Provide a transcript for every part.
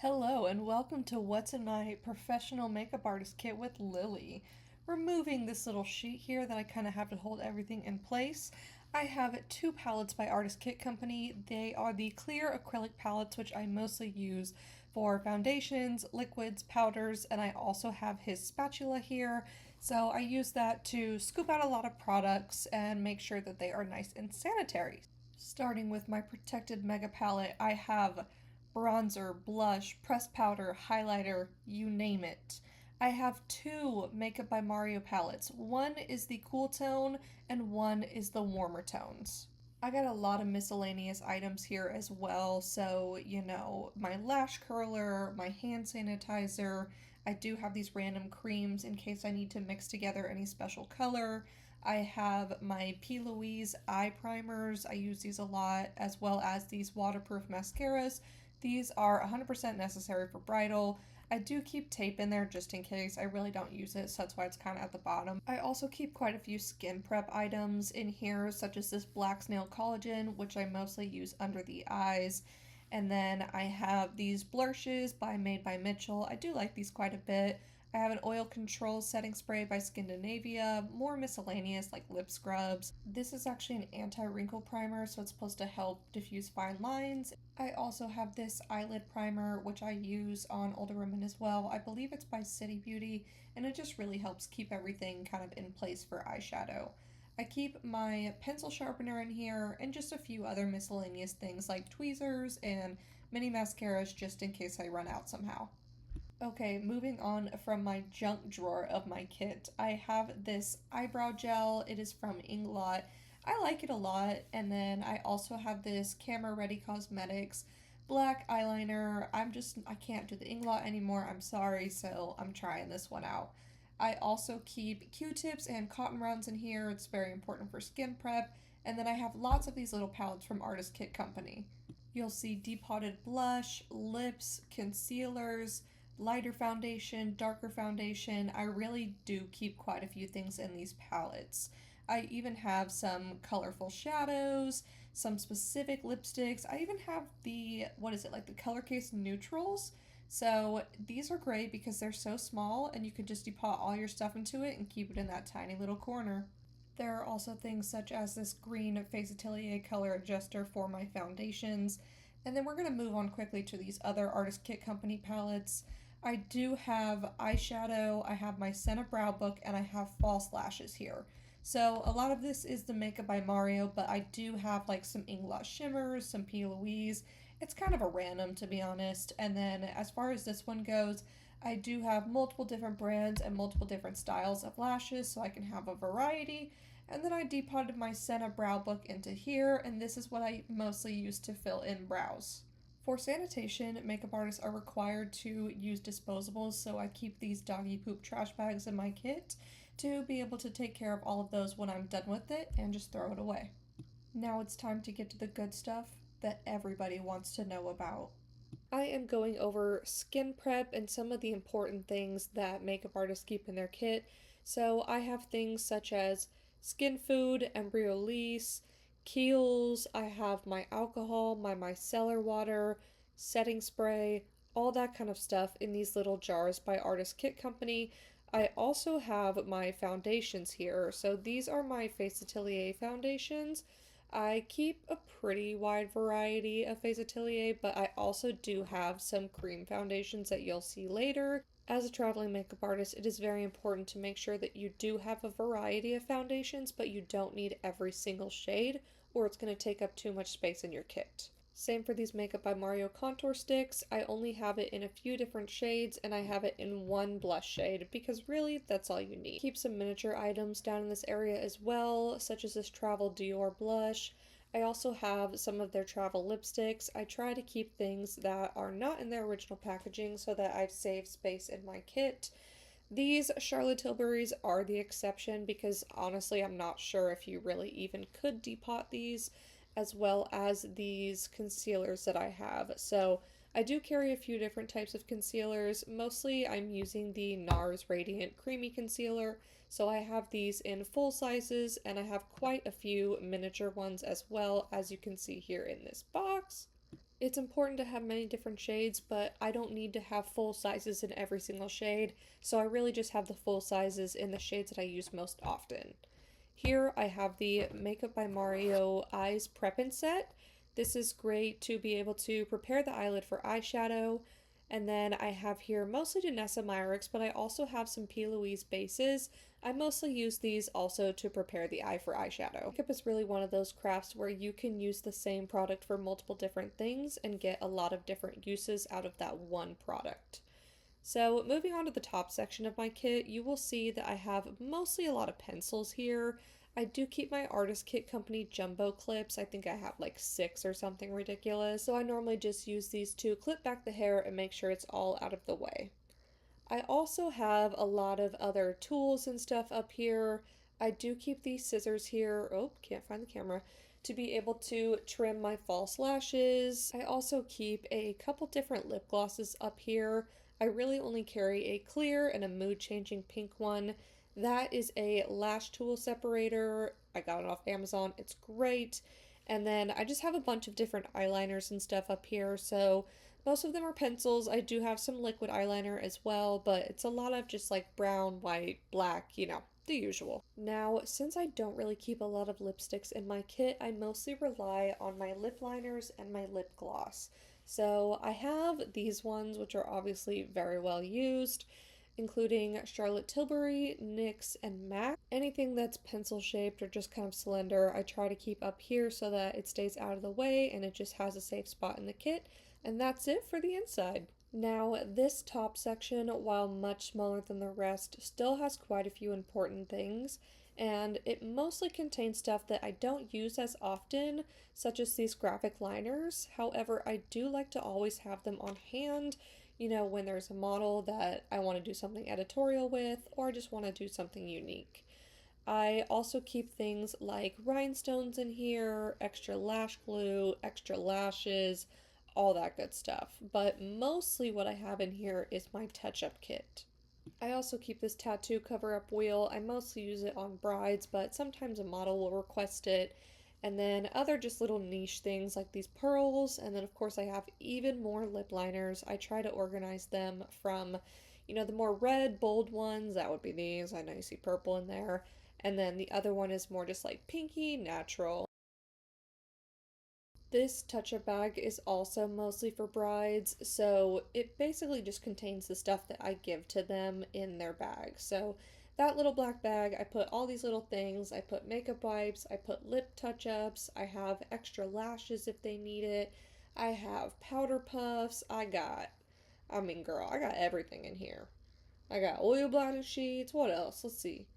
Hello and welcome to What's in My Professional Makeup Artist Kit with Lily. Removing this little sheet here that I kind of have to hold everything in place. I have two palettes by Artist Kit Company. They are the clear acrylic palettes, which I mostly use for foundations, liquids, powders, and I also have his spatula here. So I use that to scoop out a lot of products and make sure that they are nice and sanitary. Starting with my Protected Mega Palette, I have bronzer, blush, pressed powder, highlighter, you name it. I have two Makeup by Mario palettes. One is the cool tone and one is the warmer tones. I got a lot of miscellaneous items here as well. So, my lash curler, my hand sanitizer. I do have these random creams in case I need to mix together any special color. I have my P. Louise eye primers. I use these a lot, as well as these waterproof mascaras. These are 100% necessary for bridal. I do keep tape in there just in case. I really don't use it, so that's why it's kind of at the bottom. I also keep quite a few skin prep items in here, such as this Black Snail Collagen, which I mostly use under the eyes. And then I have these blushes by Made by Mitchell. I do like these quite a bit. I have an oil control setting spray by Skindinavia, more miscellaneous like lip scrubs. This is actually an anti-wrinkle primer, so it's supposed to help diffuse fine lines. I also have this eyelid primer, which I use on older women as well. I believe it's by City Beauty, and it just really helps keep everything kind of in place for eyeshadow. I keep my pencil sharpener in here and just a few other miscellaneous things like tweezers and mini mascaras just in case I run out somehow. Okay, moving on from my junk drawer of my kit, I have this eyebrow gel. It is from Inglot. I like it a lot. And then I also have this Camera Ready Cosmetics black eyeliner. I can't do the Inglot anymore. I'm sorry, so I'm trying this one out. I also keep Q-tips and cotton rounds in here. It's very important for skin prep. And then I have lots of these little palettes from Artist Kit Company. You'll see depotted blush, lips, concealers, lighter foundation, darker foundation. I really do keep quite a few things in these palettes. I even have some colorful shadows, some specific lipsticks. I even have like the Color Case neutrals. So these are great because they're so small and you can just depot all your stuff into it and keep it in that tiny little corner. There are also things such as this green Face Atelier color adjuster for my foundations. And then we're going to move on quickly to these other Artist Kit Company palettes. I do have eyeshadow, I have my Senna Brow Book, and I have false lashes here. So a lot of this is the Makeup by Mario, but I do have like some Inglot shimmers, some P. Louise. It's kind of a random, to be honest. And then as far as this one goes, I do have multiple different brands and multiple different styles of lashes, so I can have a variety. And then I depotted my Senna Brow Book into here, and this is what I mostly use to fill in brows. For sanitation, makeup artists are required to use disposables, so I keep these doggy poop trash bags in my kit to be able to take care of all of those when I'm done with it and just throw it away. Now it's time to get to the good stuff that everybody wants to know about. I am going over skin prep and some of the important things that makeup artists keep in their kit. So I have things such as skin food, Embryolisse, Kiehl's, I have my alcohol, my micellar water, setting spray, all that kind of stuff in these little jars by Artist Kit Company. I also have my foundations here. So these are my Face Atelier foundations. I keep a pretty wide variety of Face Atelier, but I also do have some cream foundations that you'll see later. As a traveling makeup artist, it is very important to make sure that you do have a variety of foundations, but you don't need every single shade, or it's going to take up too much space in your kit. Same for these Makeup by Mario contour sticks. I only have it in a few different shades, and I have it in one blush shade, because really, that's all you need. Keep some miniature items down in this area as well, such as this Travel Dior blush. I also have some of their travel lipsticks. I try to keep things that are not in their original packaging so that I've saved space in my kit. These Charlotte Tilburys are the exception because honestly I'm not sure if you really even could depot these, as well as these concealers that I have. So I do carry a few different types of concealers. Mostly I'm using the NARS Radiant Creamy Concealer. So I have these in full sizes and I have quite a few miniature ones as well, as you can see here in this box. It's important to have many different shades, but I don't need to have full sizes in every single shade, so I really just have the full sizes in the shades that I use most often. Here I have the Makeup by Mario Eyes Prep and Set. This is great to be able to prepare the eyelid for eyeshadow. And then I have here mostly Danessa Myricks, but I also have some P. Louise bases. I mostly use these also to prepare the eye for eyeshadow. Makeup is really one of those crafts where you can use the same product for multiple different things and get a lot of different uses out of that one product. So moving on to the top section of my kit, you will see that I have mostly a lot of pencils here. I do keep my Artist Kit Company jumbo clips. I think I have like 6 or something ridiculous. So I normally just use these to clip back the hair and make sure it's all out of the way. I also have a lot of other tools and stuff up here. I do keep these scissors here. Oh, can't find the camera. To be able to trim my false lashes. I also keep a couple different lip glosses up here. I really only carry a clear and a mood changing pink one. That is a lash tool separator. I got it off Amazon. It's great. And then I just have a bunch of different eyeliners and stuff up here. So most of them are pencils. I do have some liquid eyeliner as well, but it's a lot of just like brown, white, black, the usual. Now, since I don't really keep a lot of lipsticks in my kit, I mostly rely on my lip liners and my lip gloss. So I have these ones, which are obviously very well used, including Charlotte Tilbury, NYX, and MAC. Anything that's pencil shaped or just kind of slender, I try to keep up here so that it stays out of the way and it just has a safe spot in the kit. And that's it for the inside. Now, this top section, while much smaller than the rest, still has quite a few important things, and it mostly contains stuff that I don't use as often, such as these graphic liners. However, I do like to always have them on hand, when there's a model that I want to do something editorial with, or I just want to do something unique. I also keep things like rhinestones in here, extra lash glue, extra lashes, all that good stuff. But mostly what I have in here is my touch-up kit. I also keep this tattoo cover-up wheel. I mostly use it on brides, but sometimes a model will request it. And then other just little niche things like these pearls. And then of course I have even more lip liners. I try to organize them from, the more red, bold ones. That would be these. I know you see purple in there. And then the other one is more just like pinky, natural. This touch-up bag is also mostly for brides, so it basically just contains the stuff that I give to them in their bag. So that little black bag, I put all these little things. I put makeup wipes, I put lip touch-ups, I have extra lashes if they need it, I have powder puffs, girl, I got everything in here. I got oil bladder sheets, what else? Let's see.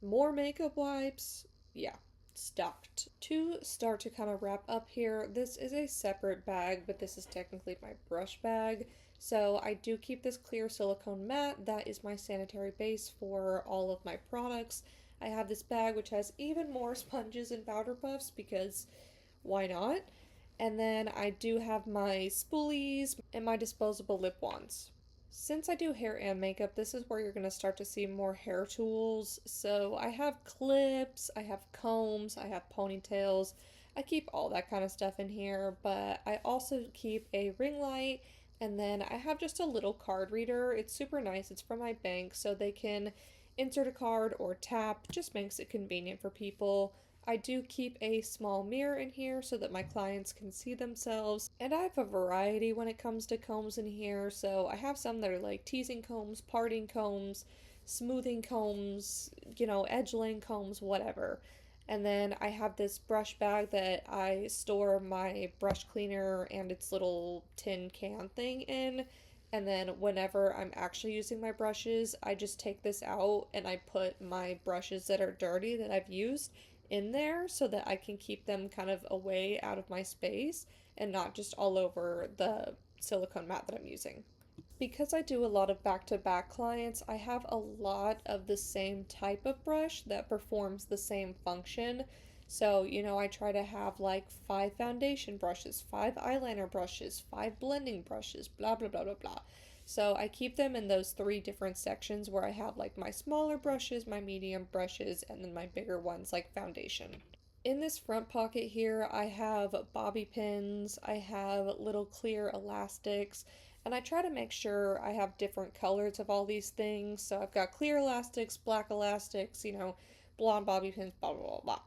More makeup wipes. Yeah, stuffed. To start to kind of wrap up here, this is a separate bag, but this is technically my brush bag. So I do keep this clear silicone mat. That is my sanitary base for all of my products. I have this bag which has even more sponges and powder puffs because why not? And then I do have my spoolies and my disposable lip wands. Since I do hair and makeup, this is where you're going to start to see more hair tools. So I have clips, I have combs, I have ponytails. I keep all that kind of stuff in here, but I also keep a ring light, and then I have just a little card reader. It's super nice. It's from my bank, so they can insert a card or tap. Just makes it convenient for people. I do keep a small mirror in here so that my clients can see themselves. And I have a variety when it comes to combs in here. So I have some that are like teasing combs, parting combs, smoothing combs, edge laying combs, whatever. And then I have this brush bag that I store my brush cleaner and its little tin can thing in. And then whenever I'm actually using my brushes, I just take this out and I put my brushes that are dirty that I've used in there so that I can keep them kind of away out of my space and not just all over the silicone mat that I'm using. Because I do a lot of back-to-back clients, I have a lot of the same type of brush that performs the same function. So, I try to have like 5 foundation brushes, 5 eyeliner brushes, 5 blending brushes, blah, blah, blah, blah, blah. So I keep them in those 3 different sections where I have like my smaller brushes, my medium brushes, and then my bigger ones like foundation. In this front pocket here, I have bobby pins, I have little clear elastics, and I try to make sure I have different colors of all these things. So I've got clear elastics, black elastics, blonde bobby pins, blah, blah, blah, blah.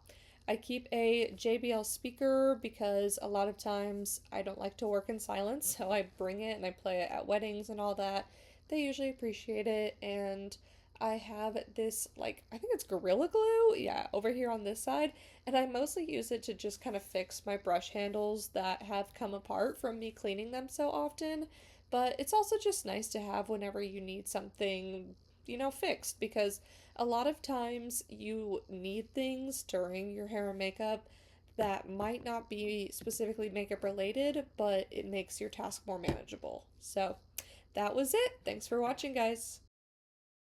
I keep a JBL speaker because a lot of times I don't like to work in silence, so I bring it and I play it at weddings and all that. They usually appreciate it, and I have this, like, I think it's Gorilla Glue, yeah, over here on this side, and I mostly use it to just kind of fix my brush handles that have come apart from me cleaning them so often. But it's also just nice to have whenever you need something, fixed, because a lot of times you need things during your hair and makeup that might not be specifically makeup related, but it makes your task more manageable. So that was it. Thanks for watching, guys.